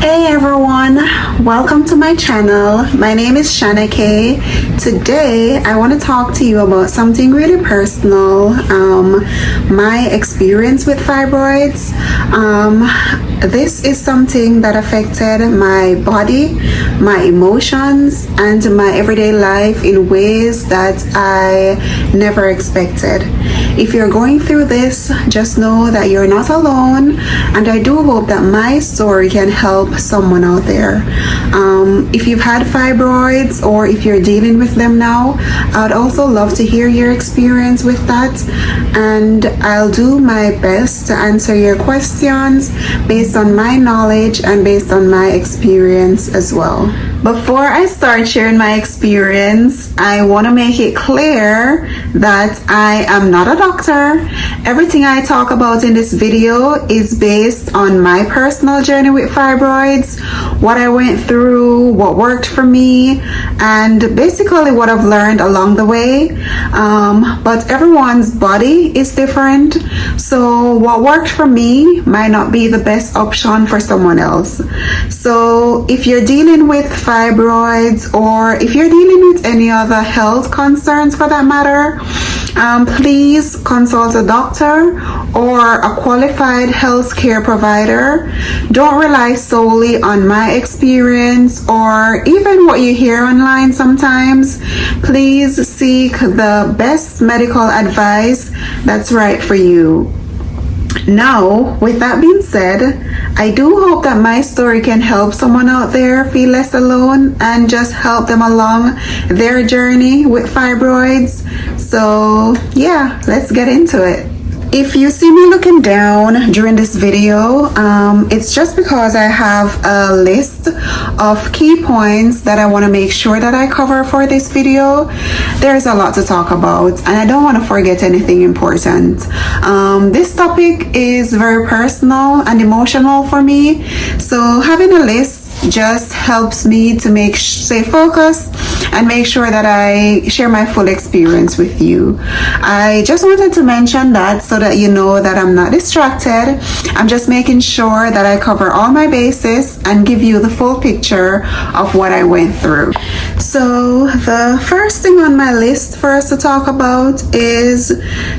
Hey everyone, welcome to my channel. My name is Shanna-Kay. Today I want to talk to you about something really personal, my experience with fibroids. This is something that affected my body, my emotions, and my everyday life in ways that I never expected. If you're going through this, just know that you're not alone, and I do hope that my story can help someone out there. If you've had fibroids or if you're dealing with them now, I'd also love to hear your experience with that, and I'll do my best to answer your questions based on my knowledge and based on my experience as well. Before I start sharing my experience, I want to make it clear that I am not a doctor. Everything I talk about in this video is based on my personal journey with fibroids, what I went through, what worked for me, and basically what I've learned along the way. But everyone's body is different, so what worked for me might not be the best option for someone else. So if you're dealing with fibroids, or if you're dealing with any other health concerns for that matter, please consult a doctor or a qualified healthcare provider. Don't rely solely on my experience or even what you hear online sometimes. Please seek the best medical advice that's right for you. Now, with that being said, I do hope that my story can help someone out there feel less alone and just help them along their journey with fibroids. So yeah, let's get into it. If you see me looking down during this video, it's just because I have a list of key points that I want to make sure that I cover for this video. There's a lot to talk about, and I don't want to forget anything important. This topic is very personal and emotional for me, so having a list just helps me to stay focused and make sure that I share my full experience with you. I just wanted to mention that so that you know that I'm not distracted. I'm just making sure that I cover all my bases and give you the full picture of what I went through. So the first thing on my list for us to talk about is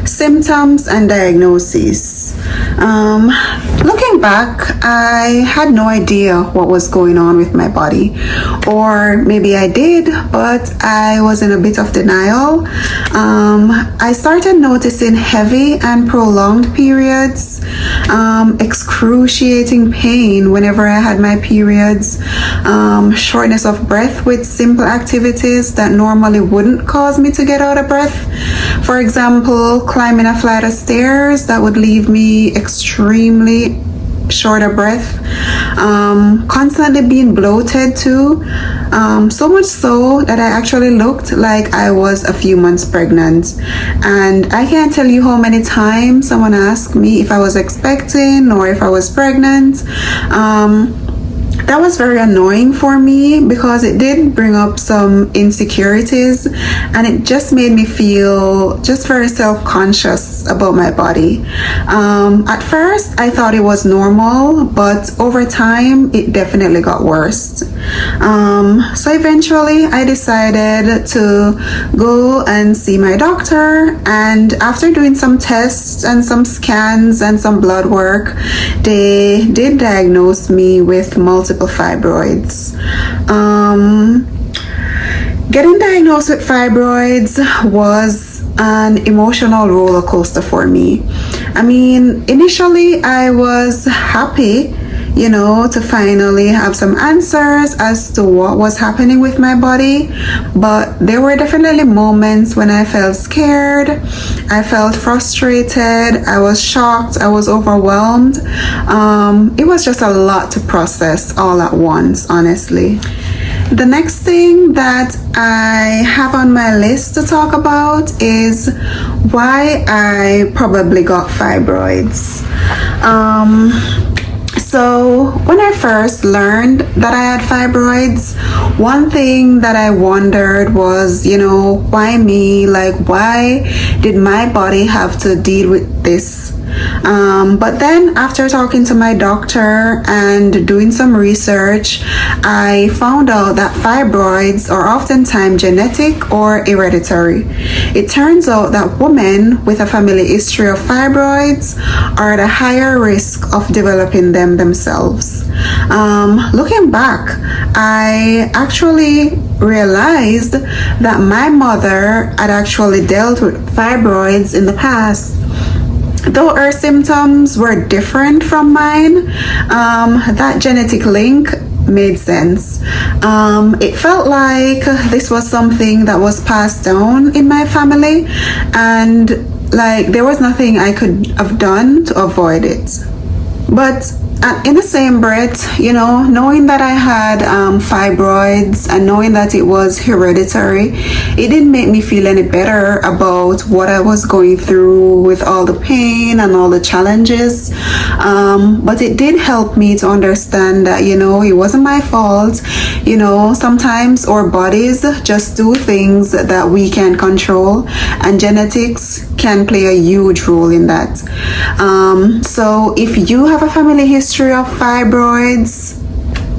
symptoms and diagnoses. Looking back, I had no idea what was going on with my body, or maybe I did, but I was in a bit of denial. I started noticing heavy and prolonged periods, excruciating pain whenever I had my periods, shortness of breath with simple activities that normally wouldn't cause me to get out of breath. For example, climbing a flight of stairs that would leave me extremely short of breath, constantly being bloated too, so much so that I actually looked like I was a few months pregnant. And I can't tell you how many times someone asked me if I was expecting or if I was pregnant. That was very annoying for me because it did bring up some insecurities, and it just made me feel just very self-conscious about my body. At first I thought it was normal, but over time it definitely got worse. So eventually I decided to go and see my doctor, and after doing some tests and some scans and some blood work, they did diagnose me with multiple fibroids. Getting diagnosed with fibroids was an emotional roller coaster for me. I mean, initially I was happy, to finally have some answers as to what was happening with my body, but there were definitely moments when I felt scared, I felt frustrated, I was shocked, I was overwhelmed. It was just a lot to process all at once, honestly. The next thing that I have on my list to talk about is why I probably got fibroids. So when I first learned that I had fibroids, one thing that I wondered was, why me? Like, why did my body have to deal with this But then after talking to my doctor and doing some research, I found out that fibroids are oftentimes genetic or hereditary. It turns out that women with a family history of fibroids are at a higher risk of developing them themselves. Looking back, I actually realized that my mother had actually dealt with fibroids in the past. Though her symptoms were different from mine, that genetic link made sense. It felt like this was something that was passed down in my family, and like there was nothing I could have done to avoid it. But in the same breath, knowing that I had fibroids and knowing that it was hereditary, it didn't make me feel any better about what I was going through with all the pain and all the challenges. But it did help me to understand that, it wasn't my fault. Sometimes our bodies just do things that we can't control, and genetics can play a huge role in that. So if you have a family history of fibroids,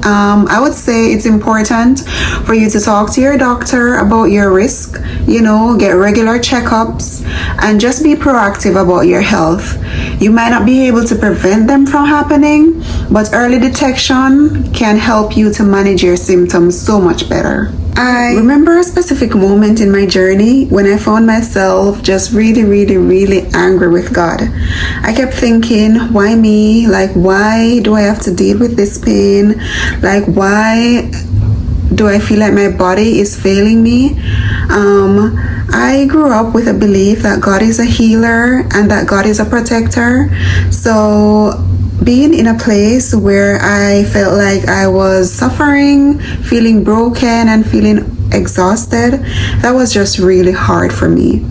I would say it's important for you to talk to your doctor about your risk, get regular checkups, and just be proactive about your health. You might not be able to prevent them from happening, but early detection can help you to manage your symptoms so much better. I remember a specific moment in my journey when I found myself just really, really, really angry with God. I kept thinking, why me? Like, why do I have to deal with this pain? Like, why do I feel like my body is failing me? I grew up with a belief that God is a healer and that God is a protector. So being in a place where I felt like I was suffering, feeling broken, and feeling exhausted, that was just really hard for me.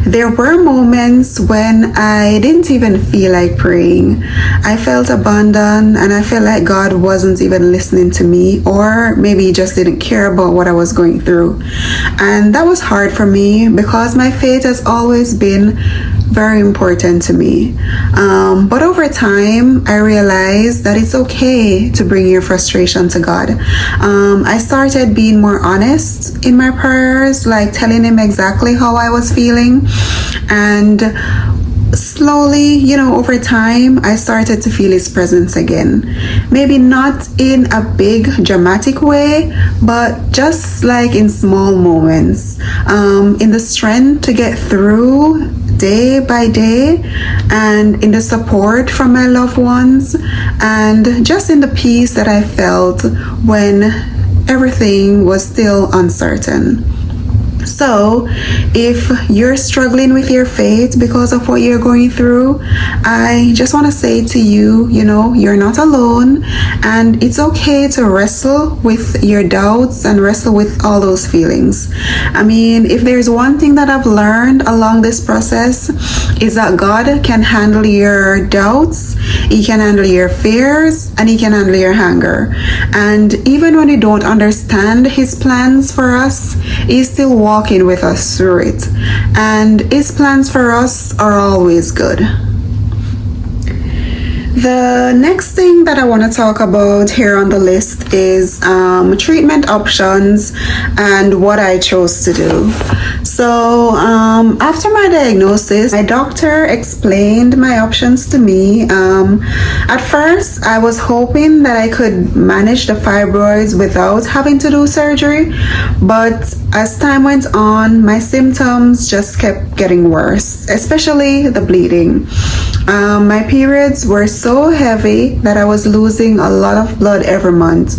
There were moments when I didn't even feel like praying. I felt abandoned, and I felt like God wasn't even listening to me, or maybe he just didn't care about what I was going through. And that was hard for me because my faith has always been very important to me. But over time, I realized that it's okay to bring your frustration to God. I started being more honest in my prayers, like telling him exactly how I was feeling. And slowly, over time, I started to feel his presence again. Maybe not in a big dramatic way, but just like in small moments, in the strength to get through day by day, and in the support from my loved ones, and just in the peace that I felt when everything was still uncertain. So if you're struggling with your faith because of what you're going through, I just want to say to you, you're not alone, and it's okay to wrestle with your doubts and wrestle with all those feelings. I mean, if there's one thing that I've learned along this process, is that God can handle your doubts, he can handle your fears, and he can handle your anger. And even when we don't understand his plans for us, he's still walking with us through it, and his plans for us are always good. The next thing that I want to talk about here on the list is treatment options and what I chose to do. So after my diagnosis, my doctor explained my options to me. At first, I was hoping that I could manage the fibroids without having to do surgery, but as time went on, my symptoms just kept getting worse, especially the bleeding. My periods were so heavy that I was losing a lot of blood every month,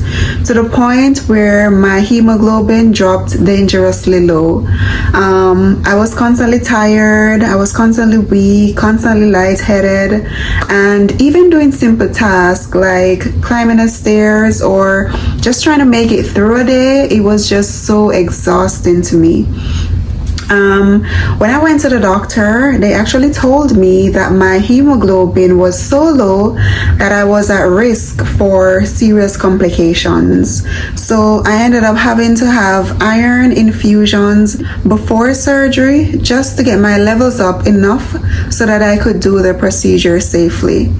to the point where my hemoglobin dropped dangerously low. I was constantly tired, I was constantly weak, constantly lightheaded, and even doing simple tasks like climbing the stairs or just trying to make it through a day, it was just so exhausting to me. When I went to the doctor, they actually told me that my hemoglobin was so low that I was at risk for serious complications. So I ended up having to have iron infusions before surgery just to get my levels up enough so that I could do the procedure safely.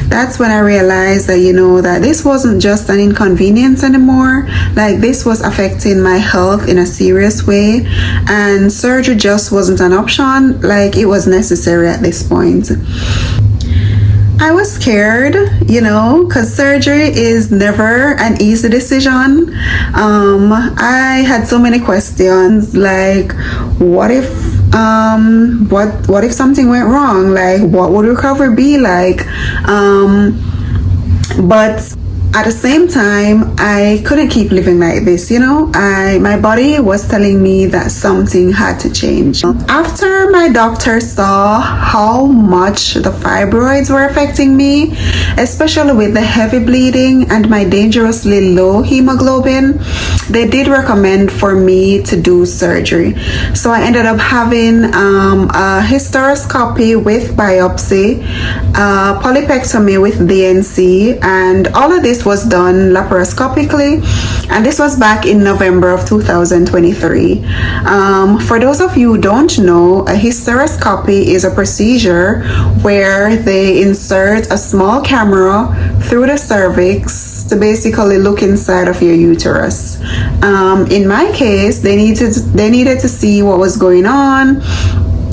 That's when I realized that, that this wasn't just an inconvenience anymore. Like, this was affecting my health in a serious way, and surgery just wasn't an option. Like, it was necessary at this point. I was scared, because surgery is never an easy decision. I had so many questions, like, what if what if something went wrong? Like, what would recovery be like? But at the same time, I couldn't keep living like this, my body was telling me that something had to change. After my doctor saw how much the fibroids were affecting me, especially with the heavy bleeding and my dangerously low hemoglobin, they did recommend for me to do surgery. So I ended up having a hysteroscopy with biopsy, polypectomy with DNC, and all of this was done laparoscopically, and this was back in November of 2023. For those of you who don't know, a hysteroscopy is a procedure where they insert a small camera through the cervix to basically look inside of your uterus. In my case, they needed to see what was going on.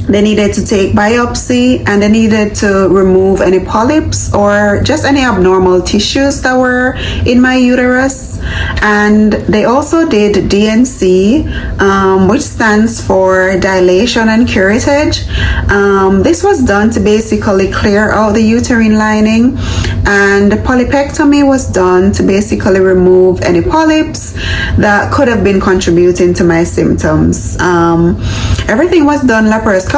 They needed to take biopsy, and they needed to remove any polyps or just any abnormal tissues that were in my uterus. And they also did DNC, which stands for dilation and curettage. This was done to basically clear out the uterine lining, and polypectomy was done to basically remove any polyps that could have been contributing to my symptoms. Everything was done laparoscopically,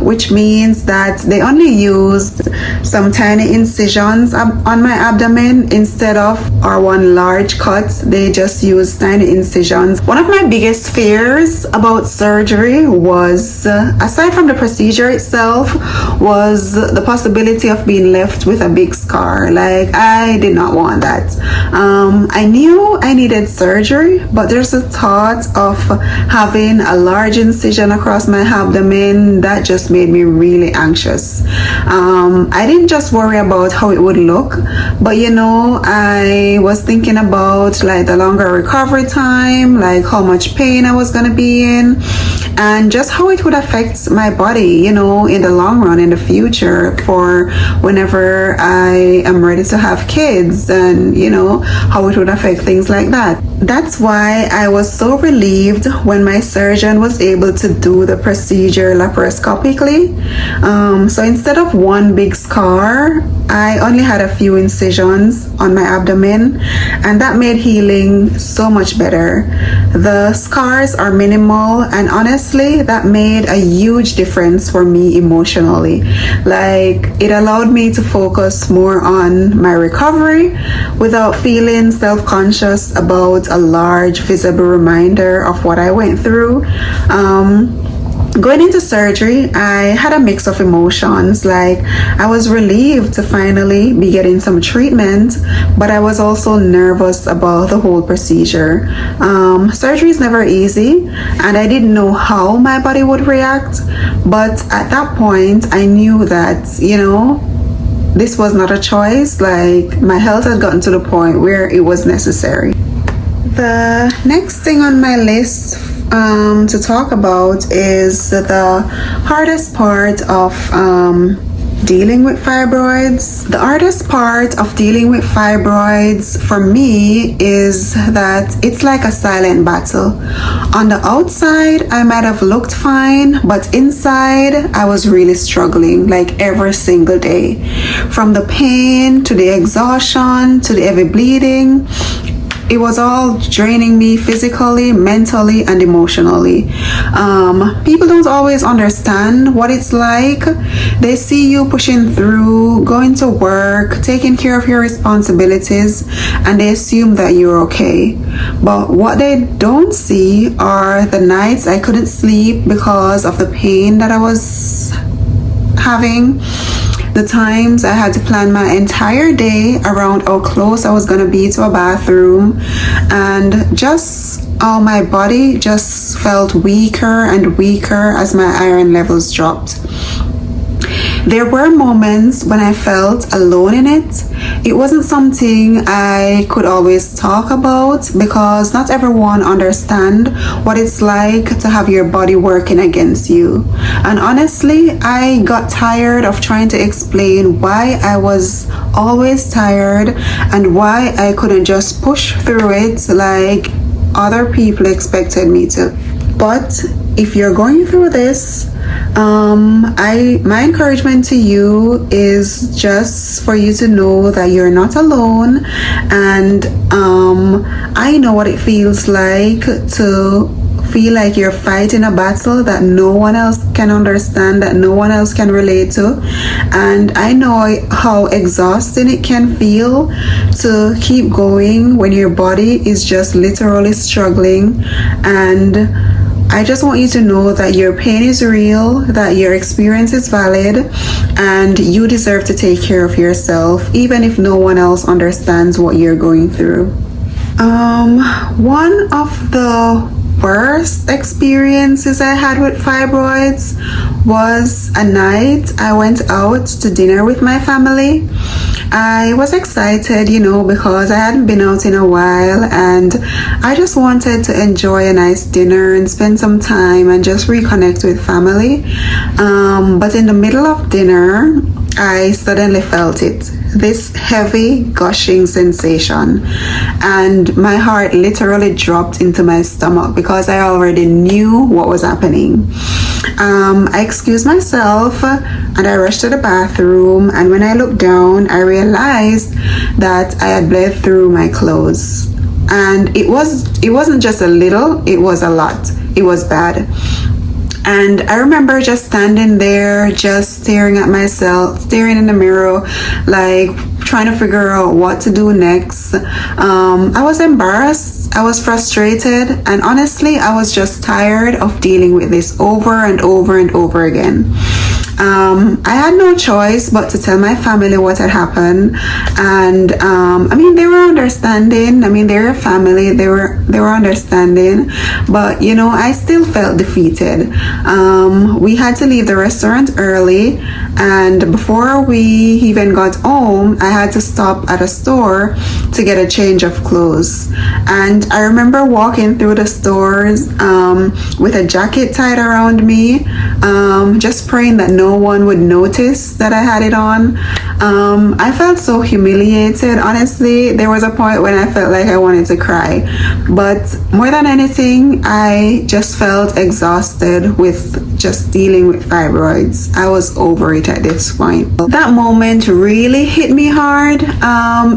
which means that they only used some tiny incisions on my abdomen instead of our one large cut. They just used tiny incisions. One of my biggest fears about surgery was, aside from the procedure itself, was the possibility of being left with a big scar. Like, I did not want that. I knew I needed surgery, but there's a thought of having a large incision across my abdomen that just made me really anxious. I didn't just worry about how it would look, but I was thinking about like the longer recovery time, like how much pain I was gonna be in, and just how it would affect my body, in the long run, in the future, for whenever I am ready to have kids, and how it would affect things like that. That's why I was so relieved when my surgeon was able to do the procedure laparoscopically. So instead of one big scar, I only had a few incisions on my abdomen, and that made healing so much better. The scars are minimal, and honestly, that made a huge difference for me emotionally. Like, it allowed me to focus more on my recovery without feeling self-conscious about a large visible reminder of what I went through. Going into surgery, I had a mix of emotions. Like, I was relieved to finally be getting some treatment, but I was also nervous about the whole procedure. Surgery is never easy, and I didn't know how my body would react, but at that point, I knew that, this was not a choice. Like, my health had gotten to the point where it was necessary. The next thing on my list to talk about is the hardest part of dealing with fibroids. The hardest part of dealing with fibroids for me is that it's like a silent battle. On the outside, I might have looked fine, but inside, I was really struggling, like every single day. From the pain to the exhaustion to the heavy bleeding, it was all draining me physically, mentally, and emotionally. People don't always understand what it's like. They see you pushing through, going to work, taking care of your responsibilities, and they assume that you're okay. But what they don't see are the nights I couldn't sleep because of the pain that I was having, the times I had to plan my entire day around how close I was going to be to a bathroom, and just how my body just felt weaker and weaker as my iron levels dropped. There were moments when I felt alone in it. It wasn't something I could always talk about because not everyone understands what it's like to have your body working against you. And honestly, I got tired of trying to explain why I was always tired and why I couldn't just push through it like other people expected me to. But if you're going through this, my encouragement to you is just for you to know that you're not alone, and I know what it feels like to feel like you're fighting a battle that no one else can understand, that no one else can relate to, and I know how exhausting it can feel to keep going when your body is just literally struggling. And I just want you to know that your pain is real, that your experience is valid, and you deserve to take care of yourself, even if no one else understands what you're going through. One of the worst experiences I had with fibroids was a night I went out to dinner with my family. I was excited, because I hadn't been out in a while, and I just wanted to enjoy a nice dinner and spend some time and just reconnect with family. But in the middle of dinner, I suddenly felt it, this heavy gushing sensation, and my heart literally dropped into my stomach because I already knew what was happening. I excused myself and I rushed to the bathroom, and when I looked down, I realized that I had bled through my clothes, and it wasn't just a little, it was a lot. It was bad. And I remember just standing there, just staring at myself, staring in the mirror, like trying to figure out what to do next. I was embarrassed, I was frustrated, and honestly, I was just tired of dealing with this over and over and over again. I had no choice but to tell my family what had happened, and they were understanding. They're a family, they were understanding, but I still felt defeated. We had to leave the restaurant early, and before we even got home, I had to stop at a store to get a change of clothes. And I remember walking through the stores with a jacket tied around me, just praying that no one would notice that I had it on. I felt so humiliated. Honestly, there was a point when I felt like I wanted to cry. But more than anything, I just felt exhausted with just dealing with fibroids. I was over it at this point. That moment really hit me hard.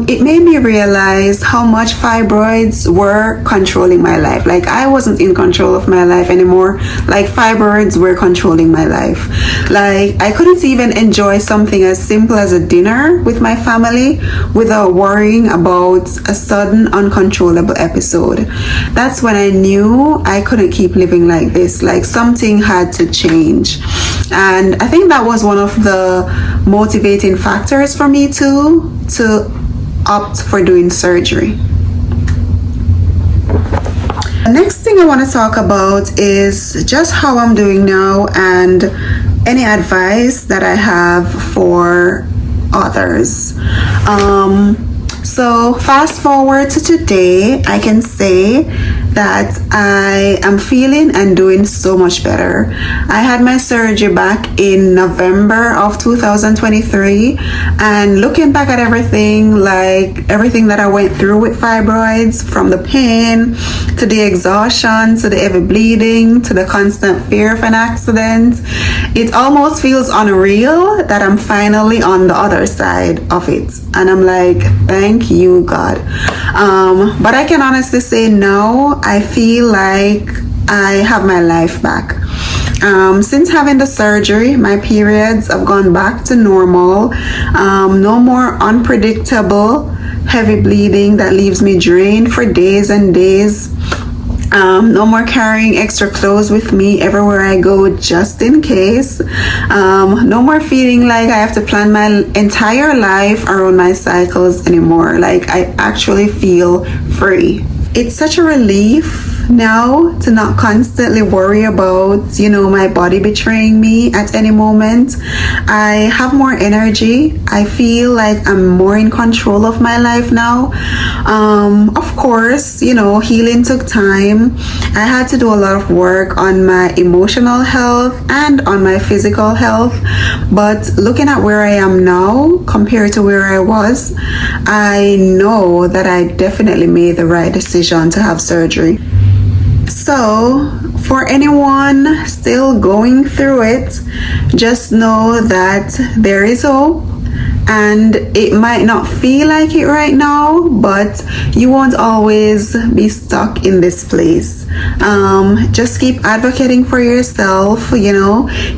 It made me realize how much fibroids were controlling my life. Like, I wasn't in control of my life anymore. Like, fibroids were controlling my life. Like, I couldn't even enjoy something as simple as a dinner with my family without worrying about a sudden uncontrollable episode. That's when I knew I couldn't keep living like this. Like, something had to change. And I think that was one of the motivating factors for me too, to opt for doing surgery. The next thing I want to talk about is just how I'm doing now and any advice that I have for others. So fast forward to today, I can say that I am feeling and doing so much better. I had my surgery back in November of 2023, and looking back at everything, like everything that I went through with fibroids, from the pain to the exhaustion to the heavy bleeding to the constant fear of an accident, it almost feels unreal that I'm finally on the other side of it. And I'm like, thank you, God. But I can honestly say now, I feel like I have my life back. Since having the surgery, my periods have gone back to normal. No more unpredictable heavy bleeding that leaves me drained for days and days. No more carrying extra clothes with me everywhere I go just in case. No more feeling like I have to plan my entire life around my cycles anymore. Like, I actually feel free. It's such a relief now to not constantly worry about, my body betraying me at any moment. I have more energy. I feel like I'm more in control of my life now. Of course, healing took time. I had to do a lot of work on my emotional health and on my physical health. But looking at where I am now compared to where I was, I know that I definitely made the right decision to have surgery. So, for anyone still going through it, just know that there is hope, and it might not feel like it right now, but you won't always be stuck in this place. Just keep advocating for yourself,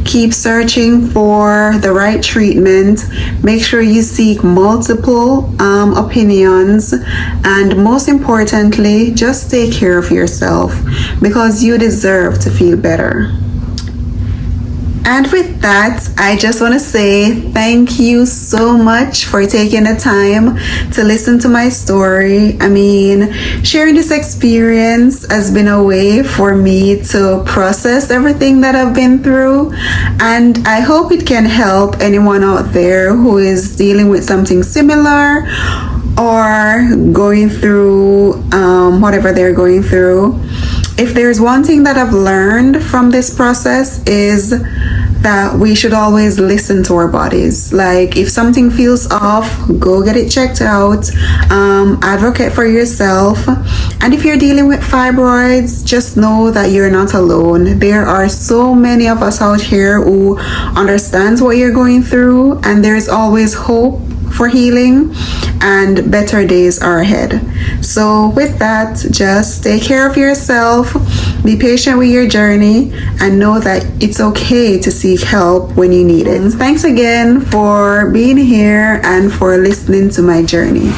keep searching for the right treatment. Make sure you seek multiple opinions, and most importantly, just take care of yourself, because you deserve to feel better. And with that, I just want to say thank you so much for taking the time to listen to my story. I mean, sharing this experience has been a way for me to process everything that I've been through. And I hope it can help anyone out there who is dealing with something similar or going through whatever they're going through. If there's one thing that I've learned from this process, is that we should always listen to our bodies. Like, if something feels off, go get it checked out. Advocate for yourself. And if you're dealing with fibroids, just know that you're not alone. There are so many of us out here who understands what you're going through, and there's always hope for healing, and better days are ahead. So with that, just take care of yourself, be patient with your journey, and know that it's okay to seek help when you need it. Thanks again for being here and for listening to my journey.